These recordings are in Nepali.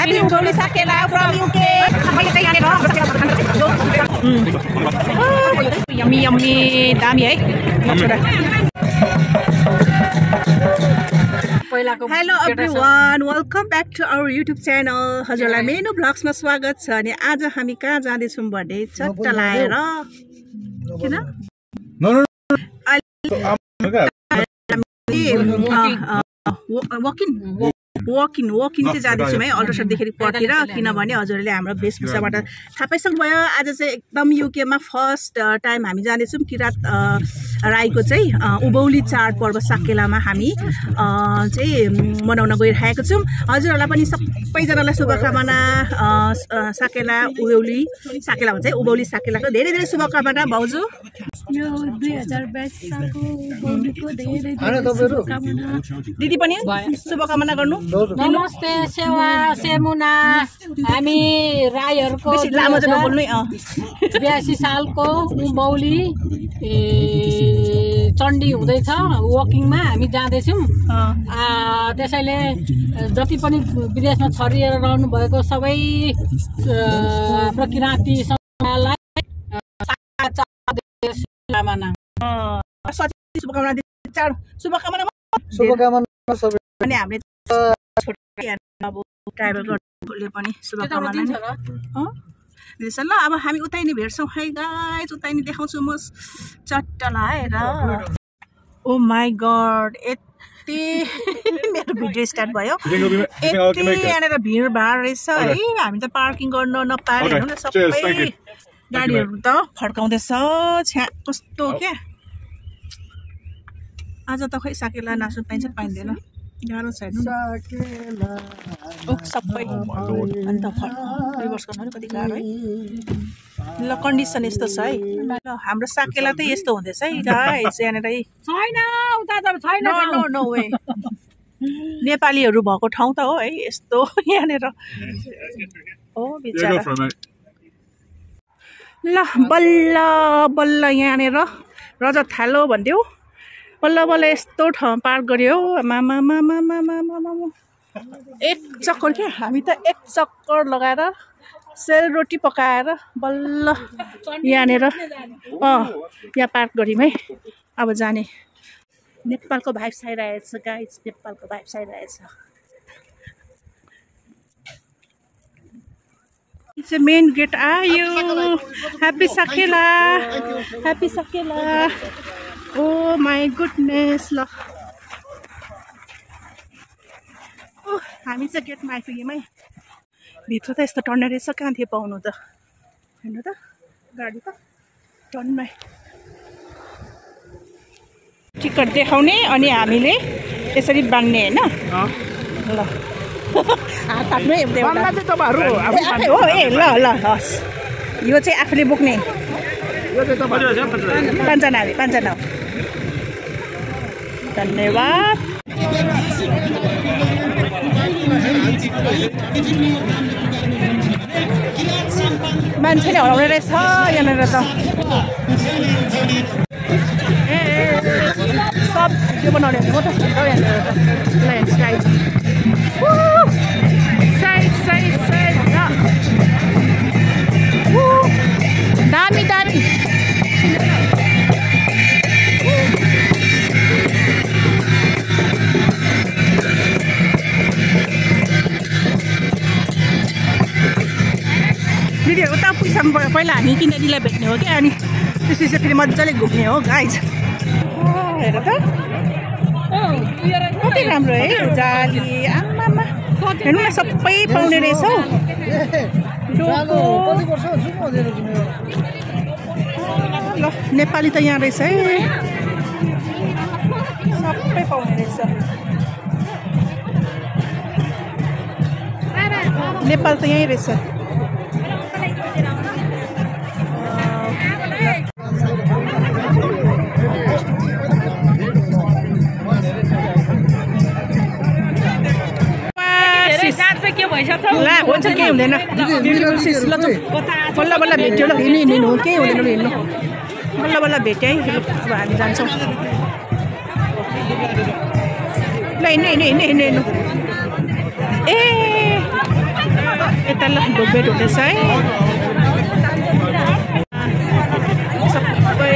Happy Uboli Sakela from UK. Yummy, yummy. Dami hai. Hello everyone, welcome back to our YouTube channel. हजुरलाई मेनु ब्लग्समा स्वागत छ अनि आज हामी कहाँ जाँदै छौं भने चट्टा लाएर किन वकिङ चाहिँ जाँदैछौँ है अल्ट्रासाउन्ड देखेर पर्खेर किनभने हजुरहरूले हाम्रो वेशभूषाबाट थाहा पाइसक्नुभयो आज चाहिँ एकदम युकेमा फर्स्ट टाइम हामी जाँदैछौँ किरात राईको चाहिँ उभौली चाडपर्व साकेलामा हामी चाहिँ मनाउन गइरहेको छौँ। हजुरहरूलाई पनि सबैजनालाई शुभकामना साकेला उभौली साकेला भन्छ है उभौली साकेलाको धेरै धेरै शुभकामना भाउजू। यो 2022 सालको उभौलीको धेरै शुभकामना। दिदी पनि शुभकामना गर्नु। नमस्ते सेवा सेमुना हामी राईहरुको बेसी लामो चाहिँ नबोल्नु 82 सालको उभौली चण्डी हुँदैछ वकिङमा हामी जाँदैछौँ। त्यसैले जति पनि विदेशमा छरिएर रहनु भएको सबै किराँती समाजलाई शुभकामना अनि हामीले ट्राभल गर्नेले पनि शुभकामना दिन्छ ल। अब हामी उतै नै भेट्छौँ है गाइस, उतै नै देखाउँछु म चट्टा लाएर। ओ माई गॉड यति मेरो भिडियो स्टार्ट भयो यति यहाँनिर भिडभाड रहेछ है। हामी त पार्किङ गर्न नपाएर हेर्नु न सबै गाडीहरू त फड्काउँदैछ छ्या कस्तो क्या। आज त खै साकेला नाच्नु पाइन्छ पाइँदैन गाह्रो छ हेर्नु सबै अन्त रिभर्स गर्नु कति गाह्रो है। ल कन्डिसन यस्तो छ है ल हाम्रो साकेला त यस्तो हुँदैछ है गाइस यहाँनिर छैन उता त छैन नो वे नेपालीहरू भएको ठाउँ त हो है यस्तो यहाँनिर हो बिचारा। ल बल्ल बल्ल यहाँनिर रजत थालो भन्थ्यौ बल्ल बल्ल यस्तो ठाउँ पार्क गर्यो मामा मामा मामा मामा एक चक्कर क्या हामी त एक चक्कर लगाएर सेलरोटी पकाएर बल्ल यहाँनिर यहाँ पार्क गऱ्यौँ है। अब जाने नेपालको भाइब्स आइरहेछ गाइस, नेपालको भाइब्स आइरहेछ। चाहिँ मेन गेट आयो। Happy Sakela happy Sakela. Oh my goodness ल हामी चाहिँ गेटमा आइपुग्यौँ है। भित्र त यस्तो टर्न रहेछ कहाँ थियो पाउनु त हेर्नु त गाडी त टर्नमै टिकट देखाउने अनि हामीले यसरी बाँड्ने होइन ल हात आफ्नै हो ए ल ल हस् यो चाहिँ आफूले बोक्ने पाँचजना हो। धन्यवाद। मान्छेले हराउने रहेछ यहाँनिर त ए सब त्यो बनाउने म त यहाँनिर त land side side side side दामी दामी दिदीहरू उता पुगिसक्नु पऱ्यो पहिला हामी किनेरीलाई भेट्ने हो क्या अनि त्यसपछि फेरि मजाले घुम्ने हो गाइस। हेर त कति राम्रो है जाली आमामा हेर्नु न सबै पाउने रहेछ हौ ल नेपाली त यहाँ रहेछ है सबै पाउने रहेछ नेपाल त यहीँ रहेछ। ला हुन्छ केही हुँदैन बल्ल बल्ल भेट्यो ल हिँड्नु केही हुँदैन हिँड्नु बल्ल बल्ल भेट्यो है। अब हामी जान्छौँ ल हिँड्नु हिँड्नु हिँड्नु हिँड्नु ए तल भेट हुँदैछ है सबै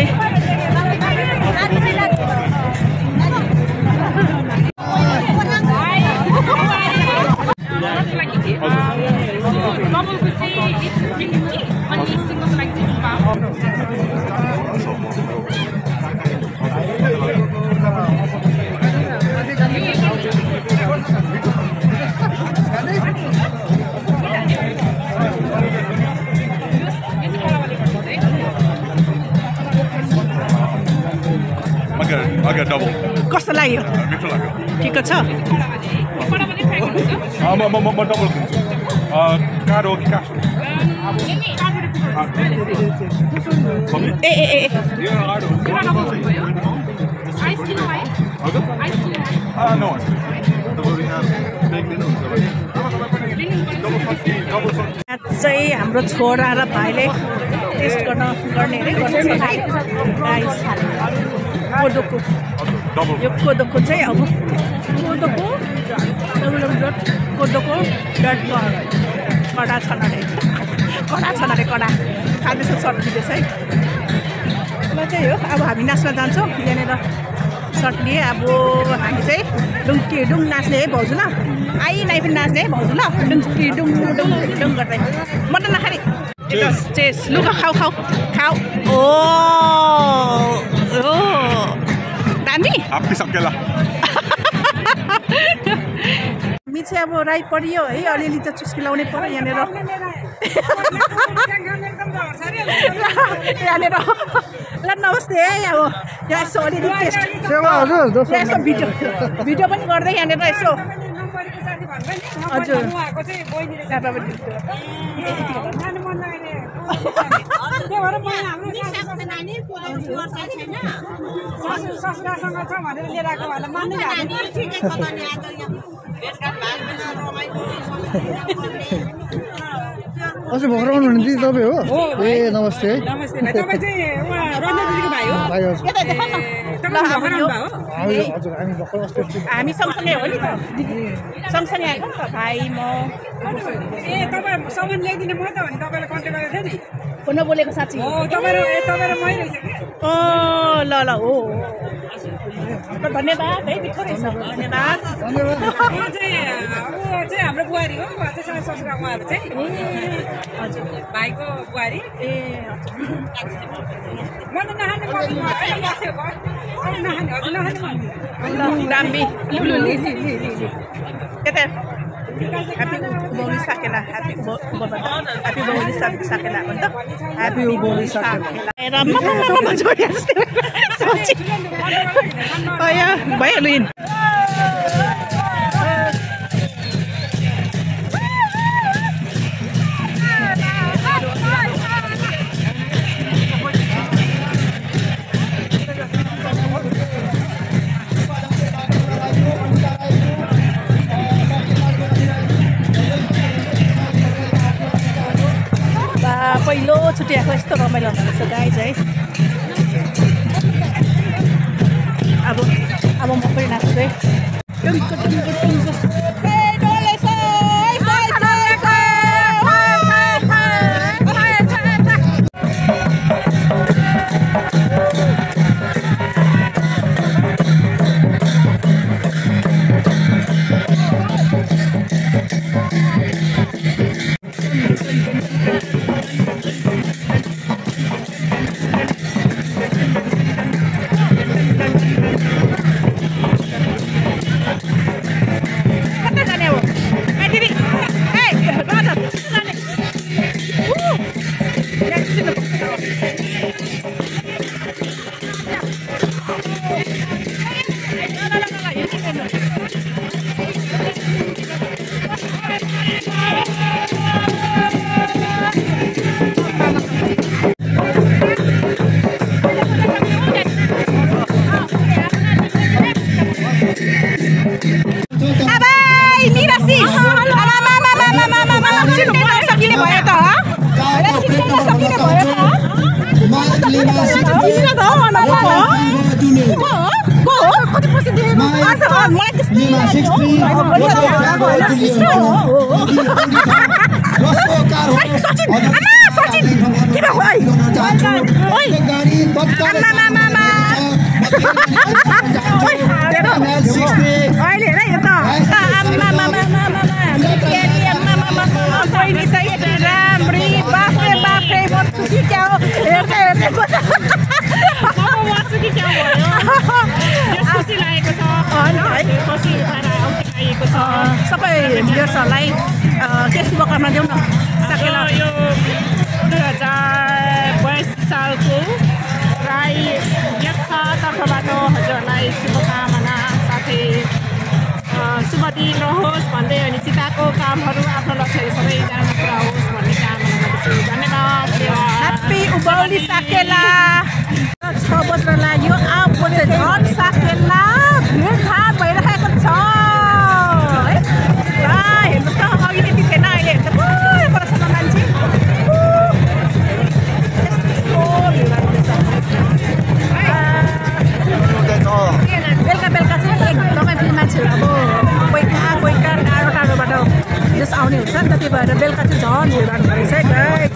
कस्तो लाग्यो के छ चाहिँ हाम्रो छोरा र भाइले टेस्ट गर्ने कोदोको यो कोदोको चाहिँ अब कोदोको डट कडा छन् अरे कडा खाँदैछ सर्ट दिँदैछ है ल चाहिँ हो अब हामी नाच्न जान्छौँ यहाँनिर सर्ट लिए अब हामी चाहिँ डुङ नाच्ने है भाउजू ल नाइ पनि नाच्ने है भाउजू ल डुङ गर्दै मटन नखाने चेस लु खाऊ ओ दामी हामी चाहिँ अब राई परियो है अलिअलि त चुस्की लाउनै पर्यो यहाँनिर ल नमस्ते है अब यहाँ यसो अलिअलि टेस्ट यसो भिडियो पनि गर्दै यहाँनिर यसो हजुर अस्ति भर्खर आउनुहुन्छ तपाईँ हो ए नमस्ते हामी सँगसँगै हो नि त सँगसँगै आएको नि त भाइ म तपाईँ सामान ल्याइदिने म त हो नि तपाईँलाई कन्ट्याक्ट गरेको थिएँ नि फोन बोलेको साँच्ची तपाईँ र मै रहेछ कि ल हो धन्यवाद है मिठो रहेछ धन्यवाद चाहिँ हाम्रो बुहारी हो ससुरा उहाँहरू चाहिँ हजुर भाइको बुहारी ए म त नखाने दामी यता ह्याप्पी बौली साकेला ह्याप्पी बौली साकेला भन्छ ह्याप्पी बौली साकेला भइहाल्यो इन पहिलो छुट्याएको यस्तो रमाइलो हुँदो रहेछ गाइज है अब म पनि नाच्छु है सचिन आमा सचिन के भयो ओइ ओइ आमा अहिले हेर यो त आमा बहिनी चाहिँ यति राम्री बाफ्रे म कि क्या हो हेर्दै सबै भ्युअर्सहरूलाई के शुभकामना देऊ न साकेला यो 2022 सालको राई यक्खा तर्फबाट हजुरहरूलाई शुभकामना साथै शुभ दिन रहोस् भन्दै अनि चिताको कामहरू आफ्नो लक्ष्यहरू सबैजनामा पुरा होस् भन्ने कामना गर्छु। धन्यवाद। ह्याप्पी उभौली साकेला 6 बज्न लाग्यो अब झन् साकेला भिडभाड भइरहेको छ है हेर्नुहोस् त अघि त्यति थिएन अहिले हेर्छ परसम्म मान्छे बेलुका चाहिँ एकदमै फेरि मान्छेहरू अब कोही कहाँ टाढोबाट जस आउने हुन्छ नि त त्यही भएर बेलुका चाहिँ झन् भिडभाड भएछ है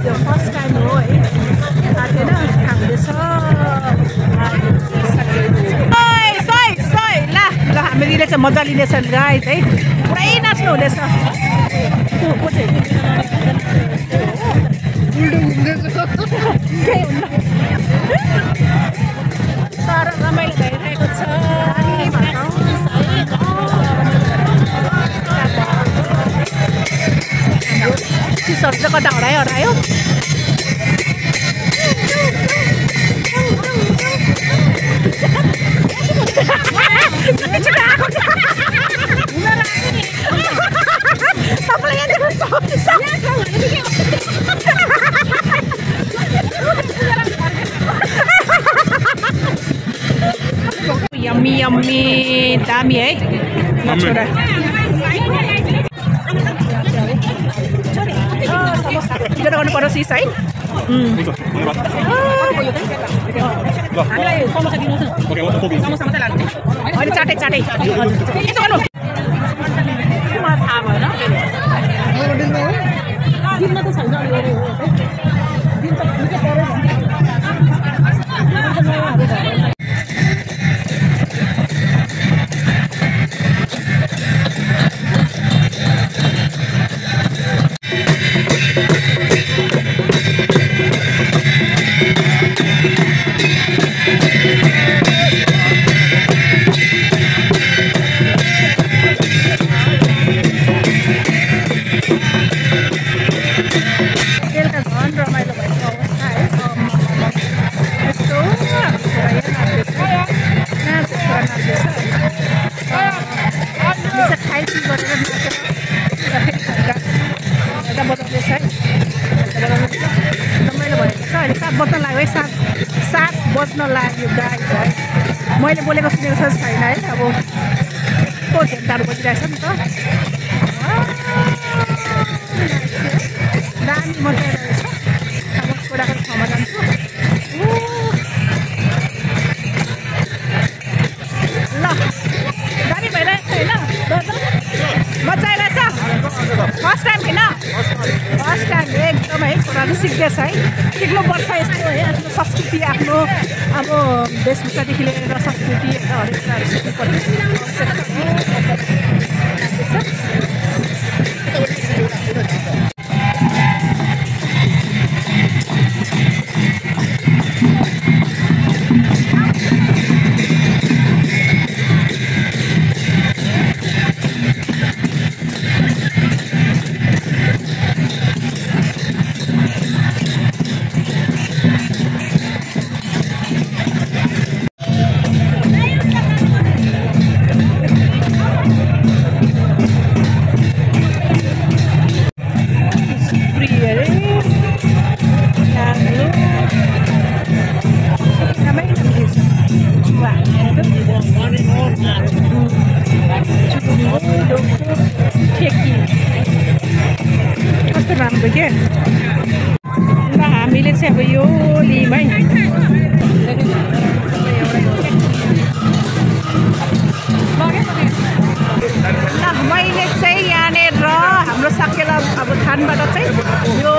त्यो फर्स्ट टाइम हो है थाहा हुँदैछ ल हामीले चाहिँ मजा लिनेछ गाइज है पुरै नाच्नु हुँदैछ तर रमाइलो भइरहेको छ चिसहरू चाहिँ कता हरायो यम्मी यम्मी दामी है छोरा गर्नु पर्यो सिस है अहिले चाटै यसो गर्नु थाहा भएन सात बज्न लाग्यो गाइज है मैले बोलेको सुनेको छ छैन है अब कस्तो झेन्डाहरू बजिरहेछ नि त दामी मजा आइरहेछ अब छोराको ठाउँमा जान्छु ल दामी भइरहेछ होइन मजा आइरहेछ फर्स्ट टाइम होइन फर्स्ट टाइम एकदम है छोराहरू सिक्दैछ है सिक्नुपर्छ यस्तो है आफ्नो संस्कृति आफ्नो अब वेशभूषादेखि लिएर संस्कृति हरेक कुराहरू सिक्नुपर्छ कस्तो राम्रो के ल हामीले चाहिँ अब यो लिम है ल मैले चाहिँ यहाँनिर हाम्रो साकेला अब थानबाट चाहिँ यो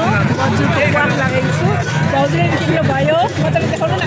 हजुरले तिम्रो भयो मजाले देखाउनु न